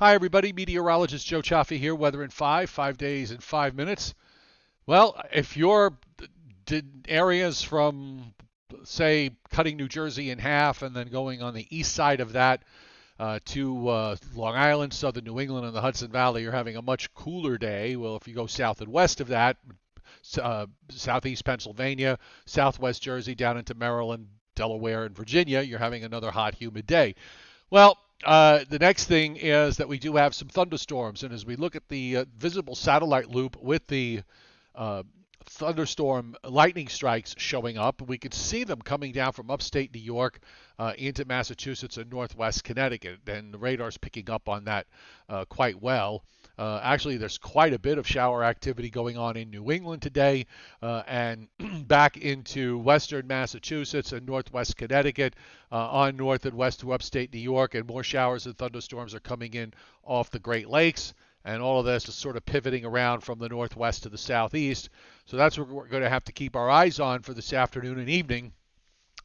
Hi, everybody. Meteorologist Joe Cioffi here. Weather in 5 days in 5 minutes. Well, if you're areas from, say, cutting New Jersey in half and then going on the east side of that to Long Island, southern New England, and the Hudson Valley, you're having a much cooler day. Well, if you go south and west of that, southeast Pennsylvania, southwest Jersey, down into Maryland, Delaware, and Virginia, you're having another hot, humid day. Well, the next thing is that we do have some thunderstorms, and as we look at the visible satellite loop with the uh, thunderstorm lightning strikes showing up, we could see them coming down from upstate New York into Massachusetts and northwest Connecticut, and the radar's picking up on that quite well. Actually, there's quite a bit of shower activity going on in New England today and back into western Massachusetts and northwest Connecticut, on north and west to upstate New York, and more showers and thunderstorms are coming in off the Great Lakes. And all of this is sort of pivoting around from the northwest to the southeast. So that's what we're going to have to keep our eyes on for this afternoon and evening,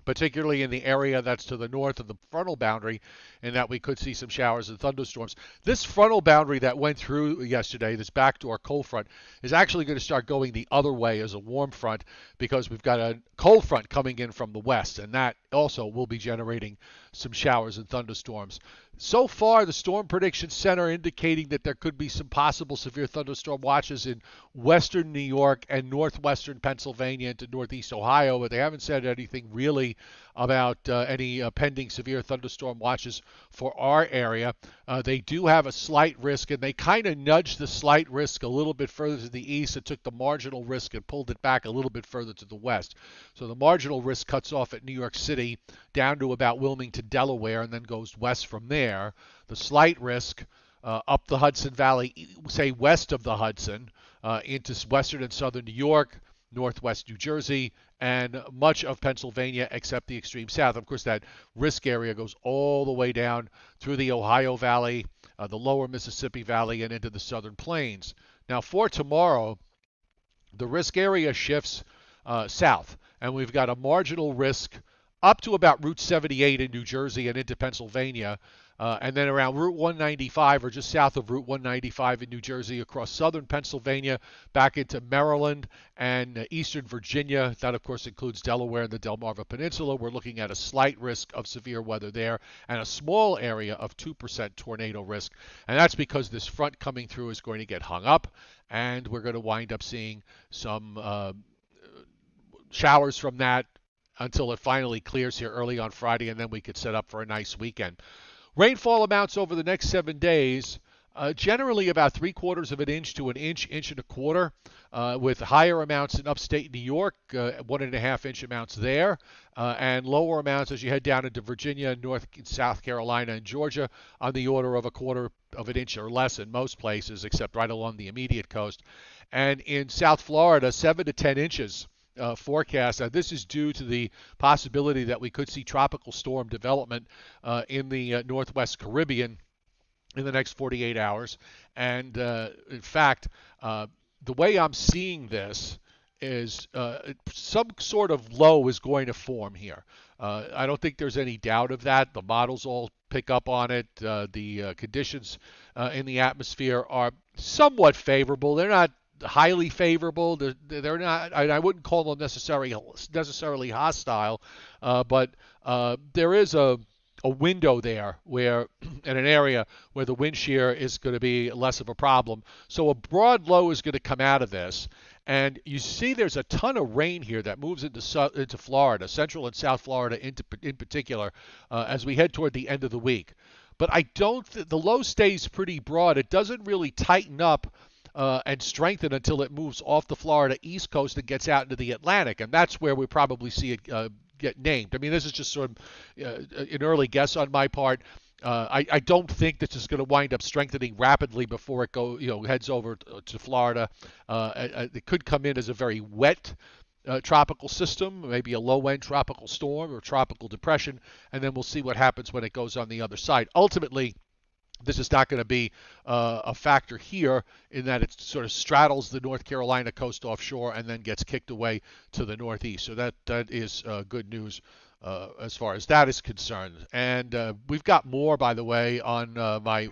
particularly in the area that's to the north of the frontal boundary, in that we could see some showers and thunderstorms. This frontal boundary that went through yesterday, this backdoor cold front, is actually going to start going the other way as a warm front, because we've got a cold front coming in from the west, and that also will be generating some showers and thunderstorms. So far, the Storm Prediction Center indicating that there could be some possible severe thunderstorm watches in western New York and northwestern Pennsylvania into northeast Ohio, but they haven't said anything really about any pending severe thunderstorm watches for our area. They do have a slight risk, and they kind of nudged the slight risk a little bit further to the east and took the marginal risk and pulled it back a little bit further to the west. So the marginal risk cuts off at New York City down to about Wilmington, Delaware, and then goes west from there. The slight risk up the Hudson Valley, say west of the Hudson, into western and southern New York, northwest New Jersey, and much of Pennsylvania except the extreme south. Of course, that risk area goes all the way down through the Ohio Valley, the lower Mississippi Valley, and into the southern plains. Now, for tomorrow, the risk area shifts south, and we've got a marginal risk up to about Route 78 in New Jersey and into Pennsylvania, and then around Route 195 or just south of Route 195 in New Jersey, across southern Pennsylvania, back into Maryland and eastern Virginia. That, of course, includes Delaware and the Delmarva Peninsula. We're looking at a slight risk of severe weather there and a small area of 2% tornado risk. And that's because this front coming through is going to get hung up, and we're going to wind up seeing some showers from that until it finally clears here early on Friday, and then we could set up for a nice weekend. Rainfall amounts over the next 7 days, generally about 3/4 of an inch to an inch, inch and a quarter, with higher amounts in upstate New York, 1.5 inch amounts there, and lower amounts as you head down into Virginia, North and South Carolina, and Georgia, on the order of 1/4 of an inch or less in most places, except right along the immediate coast. And in South Florida, 7 to 10 inches. Forecast. This is due to the possibility that we could see tropical storm development in the Northwest Caribbean in the next 48 hours. And in fact, the way I'm seeing this is some sort of low is going to form here. I don't think there's any doubt of that. The models all pick up on it. The conditions in the atmosphere are somewhat favorable. They're not highly favorable. They're not. I wouldn't call them necessarily hostile, but there is a window there where, in an area where the wind shear is going to be less of a problem. So a broad low is going to come out of this. And you see there's a ton of rain here that moves into Florida, Central and South Florida in particular, as we head toward the end of the week. But I don't. The low stays pretty broad. It doesn't really tighten up and strengthen until it moves off the Florida East Coast and gets out into the Atlantic, and that's where we probably see it get named. I mean, this is just sort of an early guess on my part. I don't think this is going to wind up strengthening rapidly before it heads over to Florida. It could come in as a very wet tropical system, maybe a low-end tropical storm or tropical depression, and then we'll see what happens when it goes on the other side. Ultimately, this is not going to be a factor here, in that it sort of straddles the North Carolina coast offshore and then gets kicked away to the northeast. So that is good news as far as that is concerned. And we've got more, by the way, on my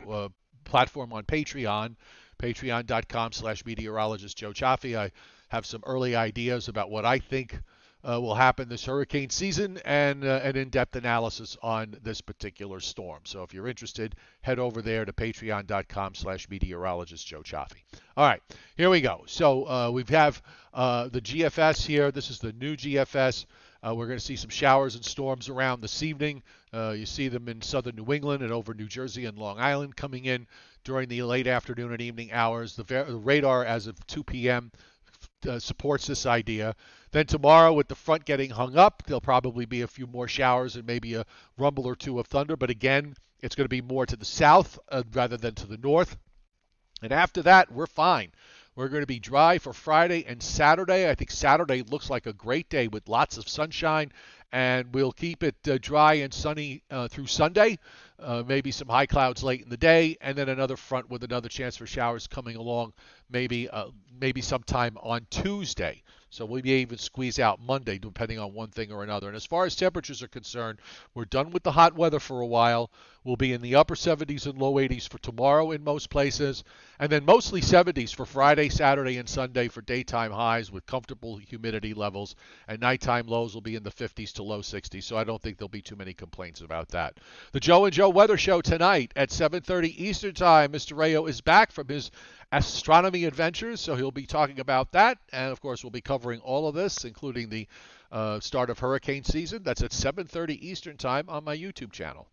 platform on Patreon, patreon.com/meteorologist Joe Cioffi. I have some early ideas about what I think will happen this hurricane season and an in-depth analysis on this particular storm. So if you're interested, head over there to patreon.com/meteorologist Joe Cioffi. All right, here we go. So we have the GFS here. This is the new GFS. We're going to see some showers and storms around this evening. You see them in southern New England and over New Jersey and Long Island coming in during the late afternoon and evening hours. The radar as of 2 p.m. Supports this idea. Then tomorrow, with the front getting hung up, there'll probably be a few more showers and maybe a rumble or two of thunder. But again, it's going to be more to the south rather than to the north. And after that, we're fine. We're going to be dry for Friday and Saturday. I think Saturday looks like a great day with lots of sunshine, and we'll keep it dry and sunny through Sunday. Maybe some high clouds late in the day, and then another front with another chance for showers coming along maybe sometime on Tuesday. So we may even squeeze out Monday, depending on one thing or another. And as far as temperatures are concerned, we're done with the hot weather for a while. We'll be in the upper 70s and low 80s for tomorrow in most places, and then mostly 70s for Friday, Saturday, and Sunday for daytime highs with comfortable humidity levels, and nighttime lows will be in the 50s to low 60s, so I don't think there'll be too many complaints about that. The Joe and Joe Weather Show tonight at 7:30 Eastern Time. Mr. Rayo is back from his astronomy adventures, so he'll be talking about that, and of course we'll be covering all of this, including the start of hurricane season. That's at 7:30 Eastern Time on my YouTube channel.